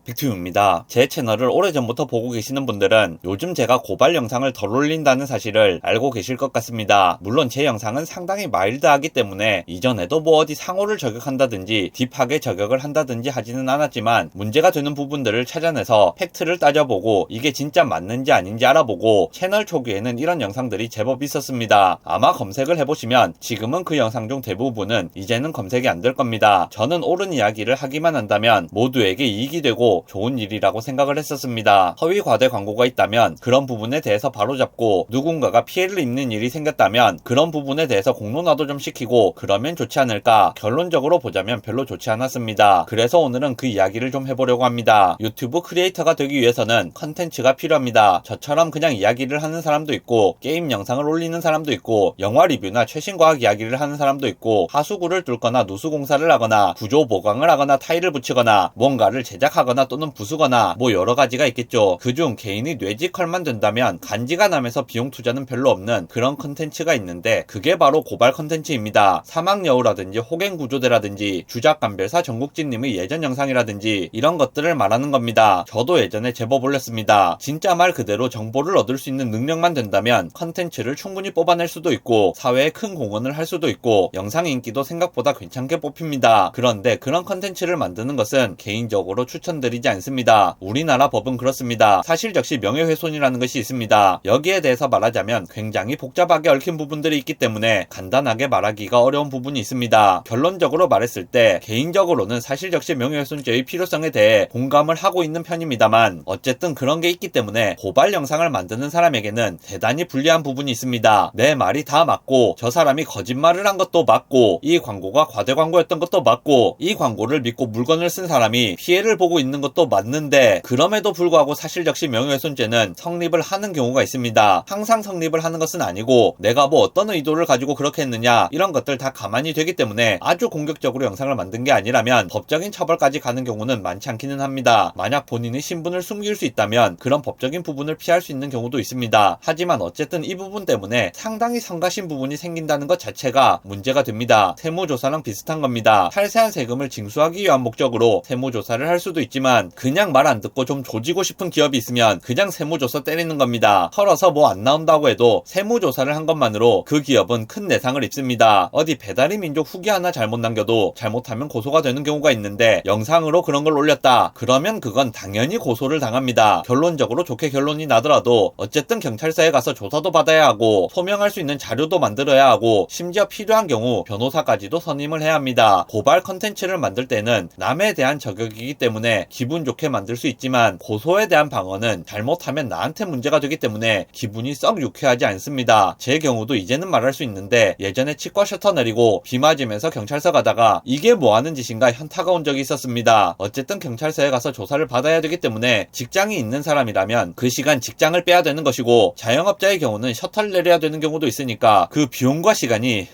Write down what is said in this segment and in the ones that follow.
빅튜브입니다. 제 채널을 오래전부터 보고 계시는 분들은 요즘 제가 고발 영상을 덜 올린다는 사실을 알고 계실 것 같습니다. 물론 제 영상은 상당히 마일드하기 때문에 이전에도 어디 상호를 저격한다든지 딥하게 저격을 한다든지 하지는 않았지만 문제가 되는 부분들을 찾아내서 팩트를 따져보고 이게 진짜 맞는지 아닌지 알아보고 채널 초기에는 이런 영상들이 제법 있었습니다. 아마 검색을 해보시면 지금은 그 영상 중 대부분은 이제는 검색이 안 될 겁니다. 저는 옳은 이야기를 하기만 한다면 모두에게 이익이 되고 좋은 일이라고 생각을 했었습니다. 허위 과대 광고가 있다면 그런 부분에 대해서 바로잡고 누군가가 피해를 입는 일이 생겼다면 그런 부분에 대해서 공론화도 좀 시키고 그러면 좋지 않을까. 결론적으로 보자면 별로 좋지 않았습니다. 그래서 오늘은 그 이야기를 좀 해보려고 합니다. 유튜브 크리에이터가 되기 위해서는 컨텐츠가 필요합니다. 저처럼 그냥 이야기를 하는 사람도 있고 게임 영상을 올리는 사람도 있고 영화 리뷰나 최신 과학 이야기를 하는 사람도 있고 하수구를 뚫거나 누수공사를 하거나 구조 보강을 하거나 타일을 붙이거나 뭔가를 제작하거나 또는 부수거나 여러 가지가 있겠죠. 그중 개인이 뇌지컬만 된다면 간지가 나면서 비용 투자는 별로 없는 그런 컨텐츠가 있는데 그게 바로 고발 컨텐츠입니다. 사막여우라든지 호갱구조대라든지 주작감별사 정국진님의 예전 영상이라든지 이런 것들을 말하는 겁니다. 저도 예전에 제법 올렸습니다. 진짜 말 그대로 정보를 얻을 수 있는 능력만 된다면 컨텐츠를 충분히 뽑아낼 수도 있고 사회에 큰 공헌을 할 수도 있고 영상 인기도 생각보다 괜찮게 뽑힙니다. 그런데 그런 컨텐츠를 만드는 것은 개인적으로 추천드리지 않습니다. 우리나라 법은 그렇습니다. 사실적시 명예훼손이라는 것이 있습니다. 여기에 대해서 말하자면 굉장히 복잡하게 얽힌 부분들이 있기 때문에 간단하게 말하기가 어려운 부분이 있습니다. 결론적으로 말했을 때 개인적으로는 사실적시 명예훼손죄의 필요성에 대해 공감을 하고 있는 편입니다만 어쨌든 그런 게 있기 때문에 고발 영상을 만드는 사람에게는 대단히 불리한 부분이 있습니다. 내 말이 다 맞고 저 사람이 거짓말을 한 것도 맞고 이 광고가 과대 광고였던 것도 맞고 이 광고를 믿고 물건을 쓴 사람이 피해를 보고 있는 것도 맞는데 그럼에도 불구하고 사실적시 명예훼손죄는 성립을 하는 경우가 있습니다. 항상 성립을 하는 것은 아니고 내가 어떤 의도를 가지고 그렇게 했느냐 이런 것들 다 가만히 되기 때문에 아주 공격적으로 영상을 만든 게 아니라면 법적인 처벌까지 가는 경우는 많지 않기는 합니다. 만약 본인의 신분을 숨길 수 있다면 그런 법적인 부분을 피할 수 있는 경우도 있습니다. 하지만 어쨌든 이 부분 때문에 상당히 성가신 부분이 생긴다는 것 자체가 문제가 됩니다. 세무조사랑 비슷한 겁니다. 탈세한 세금을 징수하기 위한 목적으로 세무조사를 할 수도 있지만 그냥 말 안 듣고 좀 조지고 싶은 기업이 있으면 그냥 세무조사 때리는 겁니다. 털어서 안 나온다고 해도 세무조사를 한 것만으로 그 기업은 큰 내상을 입습니다. 어디 배달의 민족 후기 하나 잘못 남겨도 잘못하면 고소가 되는 경우가 있는데 영상으로 그런 걸 올렸다 그러면 그건 당연히 고소를 당합니다. 결론적으로 좋게 결론이 나더라도 어쨌든 경찰서에 가서 조사도 받아야 하고 소명할 수 있는 자료도 만들어야 하고 심지어 필요한 경우 변호사까지도 선임을 해야 합니다. 고발 컨텐츠를 만들 때는 남에 대한 저격이기 때문에 기분 좋게 만들 수 있지만 고소에 대한 방어는 잘못하면 나한테 문제가 되기 때문에 기분이 썩 유쾌하지 않습니다. 제 경우도 이제는 말할 수 있는데 예전에 치과 셔터 내리고 비 맞으면서 경찰서 가다가 이게 뭐하는 짓인가 현타가 온 적이 있었습니다. 어쨌든 경찰서에 가서 조사를 받아야 되기 때문에 직장이 있는 사람이라면 그 시간 직장을 빼야 되는 것이고 자영업자의 경우는 셔터를 내려야 되는 경우도 있으니까 그 비용과 시간이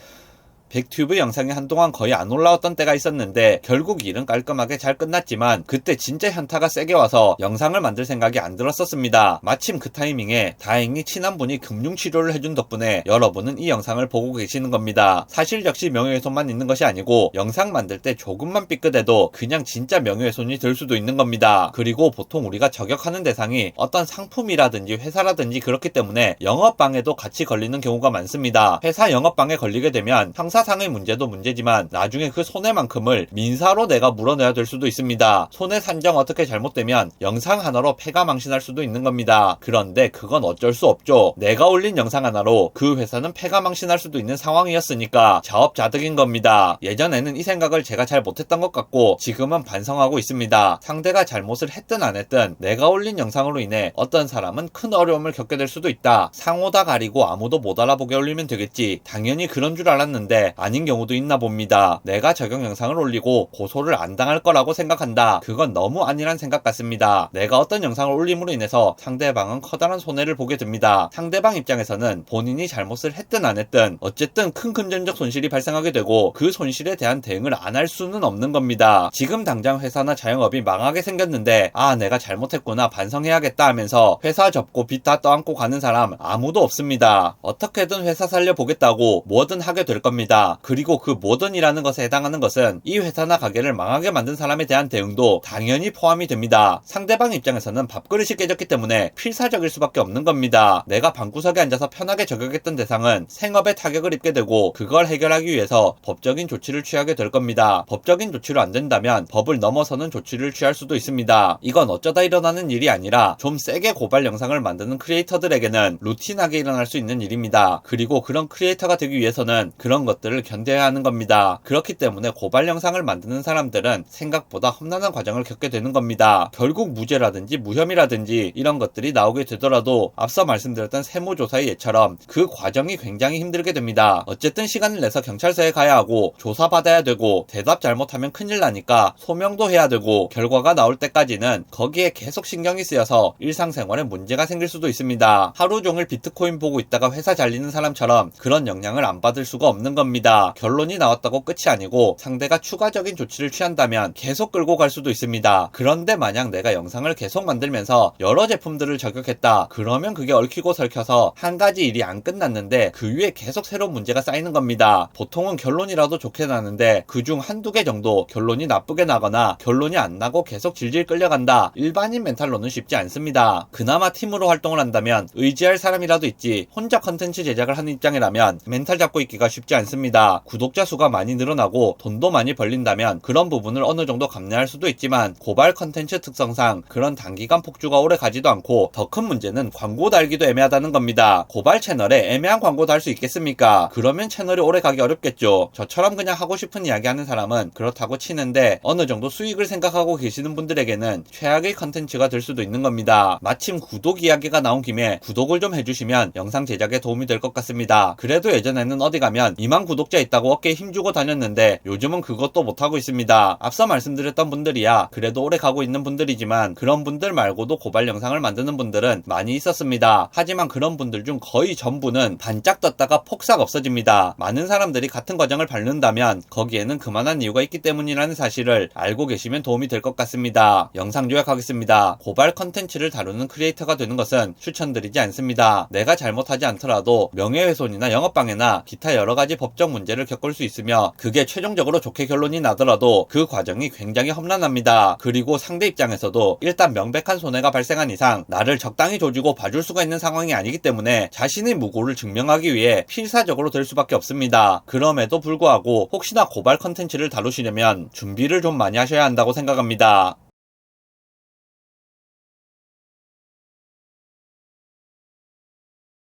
빅튜브 영상이 한동안 거의 안 올라왔던 때가 있었는데 결국 일은 깔끔하게 잘 끝났지만 그때 진짜 현타가 세게 와서 영상을 만들 생각이 안 들었었습니다. 마침 그 타이밍에 다행히 친한 분이 금융치료를 해준 덕분에 여러분은 이 영상을 보고 계시는 겁니다. 사실 역시 명예훼손만 있는 것이 아니고 영상 만들 때 조금만 삐끗해도 그냥 진짜 명예훼손이 될 수도 있는 겁니다. 그리고 보통 우리가 저격하는 대상이 어떤 상품이라든지 회사라든지 그렇기 때문에 영업방해도 같이 걸리는 경우가 많습니다. 회사 영업방해 걸리게 되면 형사상의 문제도 문제지만 나중에 그 손해만큼을 민사로 내가 물어내야 될 수도 있습니다. 손해 산정 어떻게 잘못되면 영상 하나로 패가 망신할 수도 있는 겁니다. 그런데 그건 어쩔 수 없죠. 내가 올린 영상 하나로 그 회사는 패가 망신할 수도 있는 상황이었으니까 자업자득인 겁니다. 예전에는 이 생각을 제가 잘 못했던 것 같고 지금은 반성하고 있습니다. 상대가 잘못을 했든 안 했든 내가 올린 영상으로 인해 어떤 사람은 큰 어려움을 겪게 될 수도 있다. 상호 다 가리고 아무도 못 알아보게 올리면 되겠지. 당연히 그런 줄 알았는데 아닌 경우도 있나 봅니다. 내가 저격 영상을 올리고 고소를 안 당할 거라고 생각한다. 그건 너무 아니란 생각 같습니다. 내가 어떤 영상을 올림으로 인해서 상대방은 커다란 손해를 보게 됩니다. 상대방 입장에서는 본인이 잘못을 했든 안 했든 어쨌든 큰 금전적 손실이 발생하게 되고 그 손실에 대한 대응을 안 할 수는 없는 겁니다. 지금 당장 회사나 자영업이 망하게 생겼는데 내가 잘못했구나 반성해야겠다 하면서 회사 접고 빚 다 떠안고 가는 사람 아무도 없습니다. 어떻게든 회사 살려보겠다고 뭐든 하게 될 겁니다. 겁니다. 그리고 그 모든이라는 것에 해당하는 것은 이 회사나 가게를 망하게 만든 사람에 대한 대응도 당연히 포함이 됩니다. 상대방 입장에서는 밥그릇이 깨졌기 때문에 필사적일 수밖에 없는 겁니다. 내가 방구석에 앉아서 편하게 저격했던 대상은 생업에 타격을 입게 되고 그걸 해결하기 위해서 법적인 조치를 취하게 될 겁니다. 법적인 조치로 안 된다면 법을 넘어서는 조치를 취할 수도 있습니다. 이건 어쩌다 일어나는 일이 아니라 좀 세게 고발 영상을 만드는 크리에이터들에게는 루틴하게 일어날 수 있는 일입니다. 그리고 그런 크리에이터가 되기 위해서는 그런 것들을 견뎌야 하는 겁니다. 그렇기 때문에 고발 영상을 만드는 사람들은 생각보다 험난한 과정을 겪게 되는 겁니다. 결국 무죄라든지 무혐의라든지 이런 것들이 나오게 되더라도 앞서 말씀드렸던 세무조사의 예처럼 그 과정이 굉장히 힘들게 됩니다. 어쨌든 시간을 내서 경찰서에 가야 하고 조사받아야 되고 대답 잘못하면 큰일 나니까 소명도 해야 되고 결과가 나올 때까지는 거기에 계속 신경이 쓰여서 일상생활에 문제가 생길 수도 있습니다. 하루 종일 비트코인 보고 있다가 회사 잘리는 사람처럼 그런 영향을 안 받을 수가 없는 겁니다. 결론이 나왔다고 끝이 아니고 상대가 추가적인 조치를 취한다면 계속 끌고 갈 수도 있습니다. 그런데 만약 내가 영상을 계속 만들면서 여러 제품들을 저격했다. 그러면 그게 얽히고 설켜서 한 가지 일이 안 끝났는데 그 위에 계속 새로운 문제가 쌓이는 겁니다. 보통은 결론이라도 좋게 나는데 그중 한두 개 정도 결론이 나쁘게 나거나 결론이 안 나고 계속 질질 끌려간다. 일반인 멘탈로는 쉽지 않습니다. 그나마 팀으로 활동을 한다면 의지할 사람이라도 있지 혼자 컨텐츠 제작을 하는 입장이라면 멘탈 잡고 있기가 쉽지 않습니다. 구독자 수가 많이 늘어나고 돈도 많이 벌린다면 그런 부분을 어느 정도 감내할 수도 있지만 고발 컨텐츠 특성상 그런 단기간 폭주가 오래 가지도 않고 더 큰 문제는 광고 달기도 애매하다는 겁니다. 고발 채널에 애매한 광고 달 수 있겠습니까? 그러면 채널이 오래 가기 어렵겠죠. 저처럼 그냥 하고 싶은 이야기 하는 사람은 그렇다고 치는데 어느 정도 수익을 생각하고 계시는 분들에게는 최악의 컨텐츠가 될 수도 있는 겁니다. 마침 구독 이야기가 나온 김에 구독을 좀 해주시면 영상 제작에 도움이 될 것 같습니다. 그래도 예전에는 어디 가면 2만 구독자 있다고 어깨에 힘주고 다녔는데 요즘은 그것도 못하고 있습니다. 앞서 말씀드렸던 분들이야 그래도 오래 가고 있는 분들이지만 그런 분들 말고도 고발 영상을 만드는 분들은 많이 있었습니다. 하지만 그런 분들 중 거의 전부는 반짝 떴다가 폭삭 없어집니다. 많은 사람들이 같은 과정을 밟는다면 거기에는 그만한 이유가 있기 때문이라는 사실을 알고 계시면 도움이 될 것 같습니다. 영상 요약하겠습니다. 고발 컨텐츠를 다루는 크리에이터가 되는 것은 추천드리지 않습니다. 내가 잘못하지 않더라도 명예훼손이나 영업방해나 기타 여러가지 법적 문제를 겪을 수 있으며 그게 최종적으로 좋게 결론이 나더라도 그 과정이 굉장히 험난합니다. 그리고 상대 입장에서도 일단 명백한 손해가 발생한 이상 나를 적당히 조지고 봐줄 수가 있는 상황이 아니기 때문에 자신의 무고를 증명하기 위해 필사적으로 될 수밖에 없습니다. 그럼에도 불구하고 혹시나 고발 컨텐츠를 다루시려면 준비를 좀 많이 하셔야 한다고 생각합니다.